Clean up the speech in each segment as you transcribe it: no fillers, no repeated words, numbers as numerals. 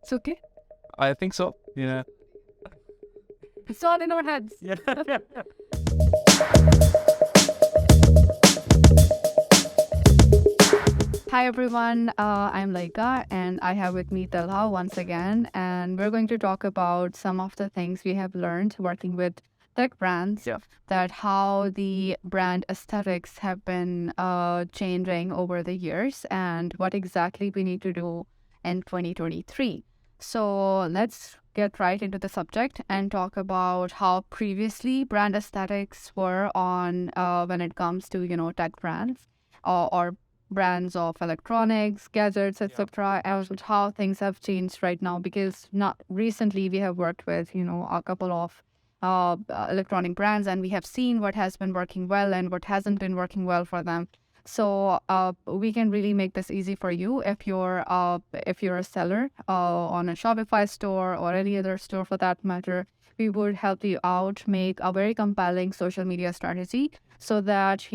It's okay. I think so. Yeah. It's all in our heads. Yeah. Hi everyone, I'm Laika and I have with me Talha once again, and we're going to talk about some of the things we have learned working with tech brands. Yeah. That how the brand aesthetics have been changing over the years and what exactly we need to do in 2023. So let's get right into the subject and talk about how previously brand aesthetics were on when it comes to tech brands or brands of electronics, gadgets, etc., and how things have changed right now. Because not recently we have worked with a couple of electronic brands, and we have seen what has been working well and what hasn't been working well for them. So we can really make this easy for you if you're a seller on a Shopify store or any other store for that matter. We would help you out, make a very compelling social media strategy so that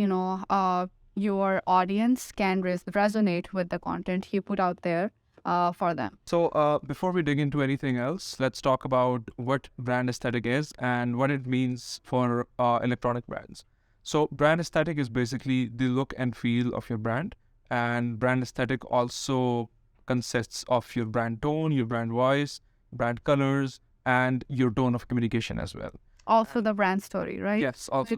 your audience can resonate with the content you put out there for them. So, before we dig into anything else, let's talk about what brand aesthetic is and what it means for electronic brands. So, brand aesthetic is basically the look and feel of your brand, and brand aesthetic also consists of your brand tone, your brand voice, brand colors, and your tone of communication as well. Also the brand story, right? Yes, also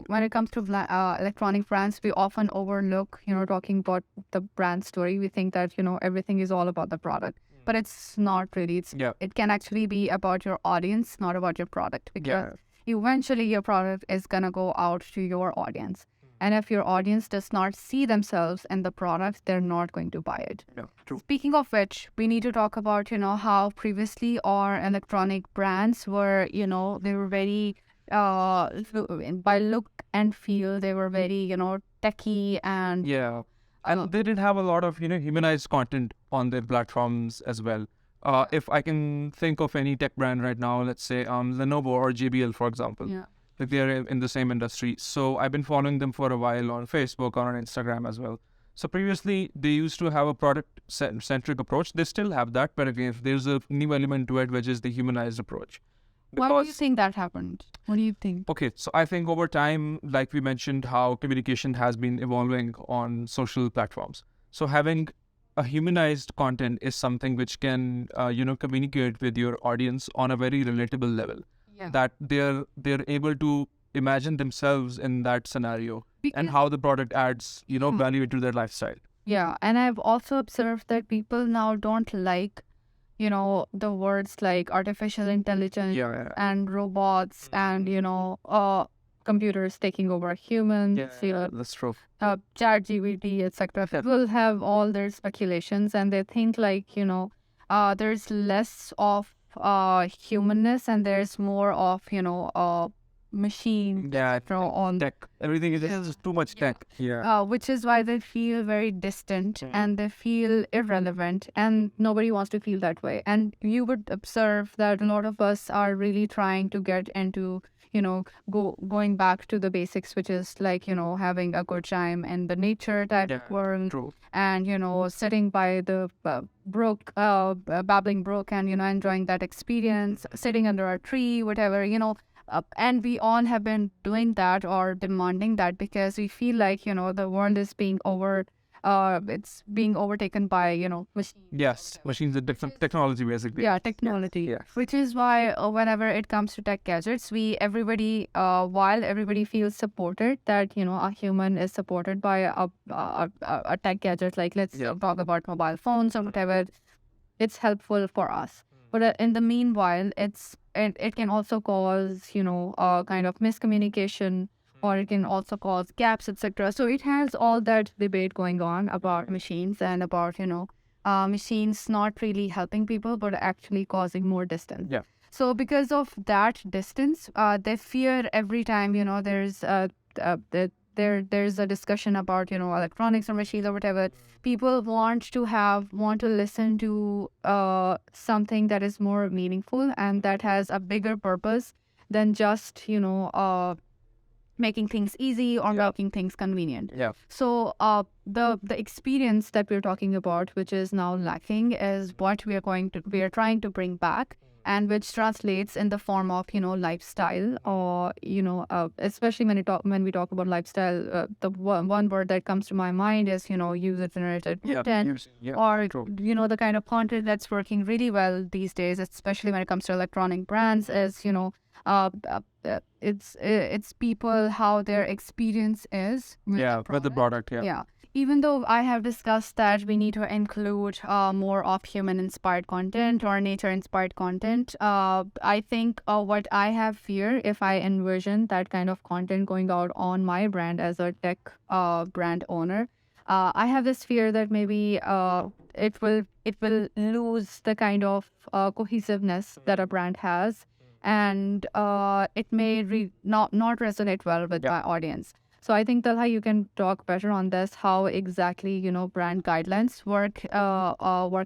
When it comes to electronic brands, we often overlook talking about the brand story. We think that everything is all about the product, but it's not really. It can actually be about your audience, not about your product, because eventually your product is gonna go out to your audience. And if your audience does not see themselves in the product, they're not going to buy it. Yeah, true. Speaking of which, we need to talk about, how previously our electronic brands were, they were very, by look and feel, they were very, techy and... Yeah. And they did have a lot of, humanized content on their platforms as well. If I can think of any tech brand right now, let's say Lenovo or JBL, for example. Yeah. Like they're in the same industry. So I've been following them for a while on Facebook or on Instagram as well. So previously, they used to have a product-centric approach. They still have that, but again, there's a new element to it, which is the humanized approach. Why do you think that happened? What do you think? Okay, so I think over time, like we mentioned, how communication has been evolving on social platforms. So having a humanized content is something which can, communicate with your audience on a very relatable level. Yeah. That they're able to imagine themselves in that scenario and how the product adds, value to their lifestyle. Yeah, and I've also observed that people now don't like, the words like artificial intelligence and robots and, computers taking over humans. That's true. ChatGPT, etc. People have all their speculations and they think like, there's less of humanness and there's more of, machine on tech. Everything is just too much tech. Yeah. which is why they feel very distant and they feel irrelevant, and nobody wants to feel that way. And you would observe that a lot of us are really trying to get into going back to the basics, which is like having a good time in the nature type of world. True. And sitting by the brook, babbling brook, and enjoying that experience, sitting under a tree, whatever, and we all have been doing that or demanding that because we feel like the world is being it's being overtaken by machines. Yes, machines are different technology basically. Yeah, technology. Yeah. Which is why whenever it comes to tech gadgets, while everybody feels supported, that a human is supported by a tech gadget, like let's talk about mobile phones or whatever, it's helpful for us. But in the meanwhile, it can also cause a kind of miscommunication, or it can also cause gaps, etc. So it has all that debate going on about machines and about machines not really helping people but actually causing more distance. Yeah. So because of that distance, they fear every time there's a discussion about electronics or machines or whatever. People want to listen to something that is more meaningful and that has a bigger purpose than just making things easy or making things convenient. Yeah. So the experience that we're talking about, which is now lacking, is what we are trying to bring back, and which translates in the form of lifestyle, or especially when we talk about lifestyle, the one word that comes to my mind is user generated content, or true. the kind of content that's working really well these days, especially when it comes to electronic brands, is it's people, how their experience is with Yeah, with the product. Yeah. yeah. Even though I have discussed that we need to include more of human-inspired content or nature-inspired content, I think what I have fear, if I envision that kind of content going out on my brand as a tech brand owner, I have this fear that maybe it will lose the kind of cohesiveness that a brand has, and it may not resonate well with my audience. So I think, Talha, you can talk better on this, how exactly, brand guidelines work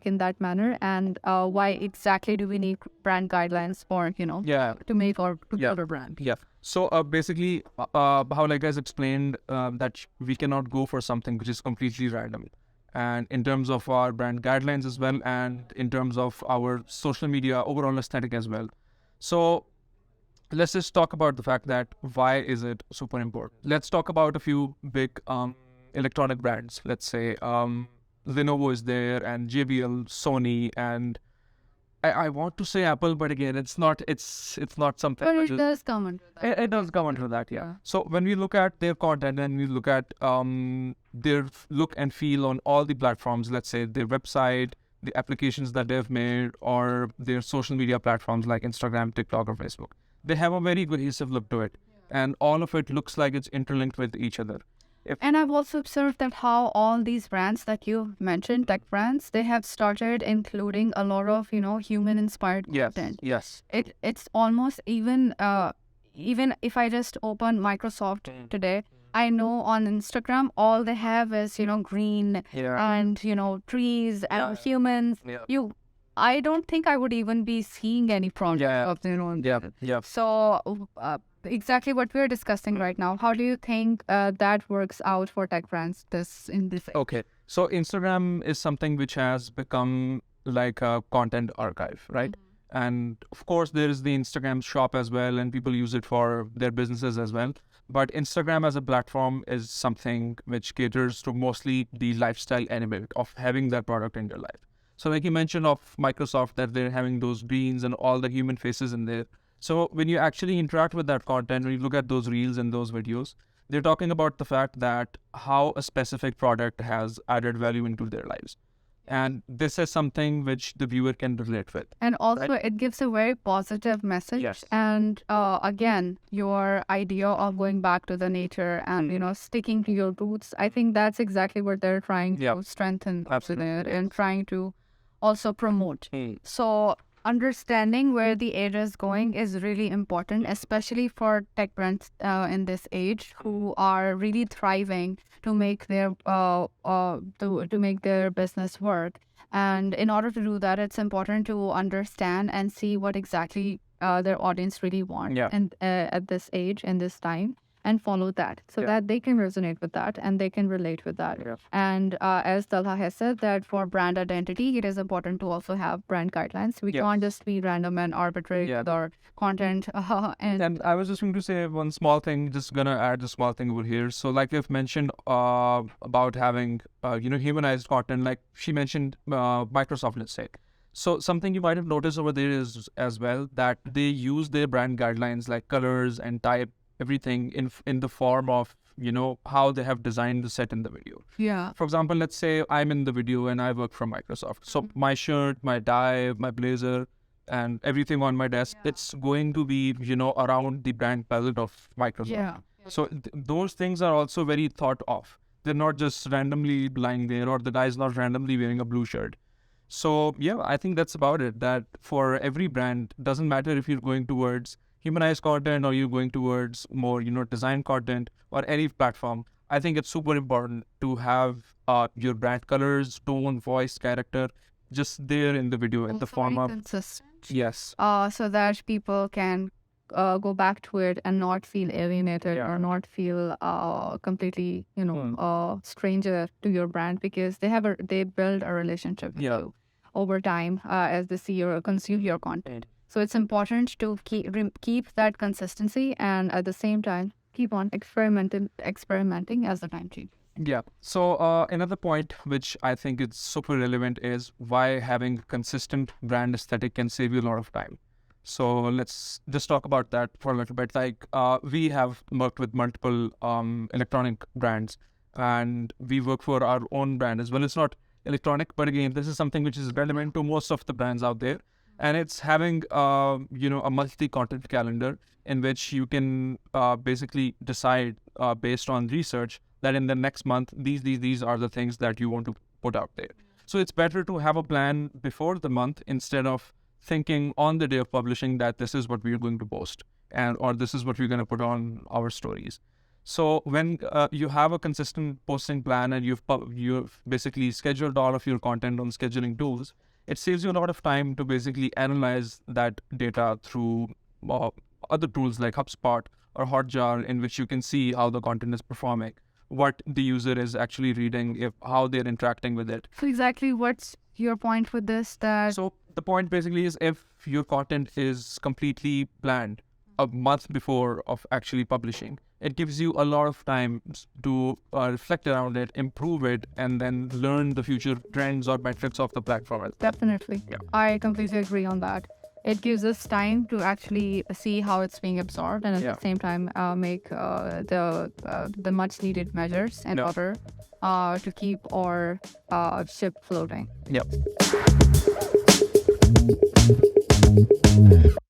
in that manner, and why exactly do we need brand guidelines for, Yeah. to make or to build a brand. Yeah. So basically, how like guys explained that we cannot go for something which is completely random. And in terms of our brand guidelines as well, and in terms of our social media overall aesthetic as well. So let's just talk about the fact that why is it super important. Let's talk about a few big electronic brands. Let's say Lenovo is there, and JBL, Sony, and I want to say Apple, but again, it's not something. But which it is- does come under that. it does come under that, yeah. So when we look at their content and we look at their look and feel on all the platforms, let's say their website, the applications that they've made, or their social media platforms like Instagram, TikTok, or Facebook, they have a very cohesive look to it, and all of it looks like it's interlinked with each other. And I've also observed that how all these brands that you mentioned, tech brands, they have started including a lot of, human-inspired content. Yes. It's almost even if I just open Microsoft today, I know on Instagram all they have is green and trees and humans. I don't think I would even be seeing any product of Yeah. So exactly what we're discussing right now. How do you think that works out for tech brands in this? Okay. So Instagram is something which has become like a content archive, right? And of course, there is the Instagram shop as well, and people use it for their businesses as well. But Instagram as a platform is something which caters to mostly the lifestyle element of having that product in your life. So like you mentioned of Microsoft, that they're having those greens and all the human faces in there. So when you actually interact with that content, when you look at those reels and those videos, they're talking about the fact that how a specific product has added value into their lives. And this is something which the viewer can relate with. And also, it gives a very positive message. Yes. And again, your idea of going back to the nature and, sticking to your roots, I think that's exactly what they're trying to strengthen Absolutely. and trying to also promote. So understanding where the age is going is really important, especially for tech brands in this age who are really thriving to make their to make their business work. And in order to do that, it's important to understand and see what exactly their audience really want and at this age and this time, and follow that so that they can resonate with that and they can relate with that. And as Talha has said, that for brand identity, it is important to also have brand guidelines. We can't just be random and arbitrary with our content. And I was just going to say one small thing, just gonna add a small thing over here. So like you've mentioned about having, humanized content, like she mentioned Microsoft, let's say. So something you might have noticed over there is as well that they use their brand guidelines like colors and type, everything in the form of how they have designed the set in the video. For example, let's say I'm in the video and I work from Microsoft, so my shirt, my tie, my blazer, and everything on my desk, it's going to be around the brand palette of Microsoft. So those things are also very thought of. They're not just randomly lying there, or the guy's not randomly wearing a blue shirt. So I think that's about it. That for every brand, doesn't matter if you're going towards humanized content or you're going towards more design content or any platform, I think it's super important to have your brand colors, tone, voice, character just there in the video in the form of consistent. Yes. So that people can go back to it and not feel alienated or not feel completely, stranger to your brand, because they build a relationship with you over time as they see or consume your content. So it's important to keep that consistency, and at the same time keep on experimenting as the time changes. Yeah. So another point which I think is super relevant is why having consistent brand aesthetic can save you a lot of time. So let's just talk about that for a little bit. Like we have worked with multiple electronic brands, and we work for our own brand as well. It's not electronic, but again, this is something which is relevant to most of the brands out there. And it's having a multi-content calendar in which you can basically decide based on research that in the next month these are the things that you want to put out there. So it's better to have a plan before the month instead of thinking on the day of publishing that this is what we're going to post or this is what we're going to put on our stories. So when you have a consistent posting plan and you've basically scheduled all of your content on scheduling tools, it saves you a lot of time to basically analyze that data through other tools like HubSpot or Hotjar, in which you can see how the content is performing, what the user is actually reading, how they're interacting with it. So exactly what's your point with this? So the point basically is, if your content is completely planned a month before of actually publishing, it gives you a lot of time to reflect around it, improve it, and then learn the future trends or metrics of the platform. Definitely. Yeah. I completely agree on that. It gives us time to actually see how it's being absorbed, and at the same time make the much needed measures in order to keep our ship floating. Yep.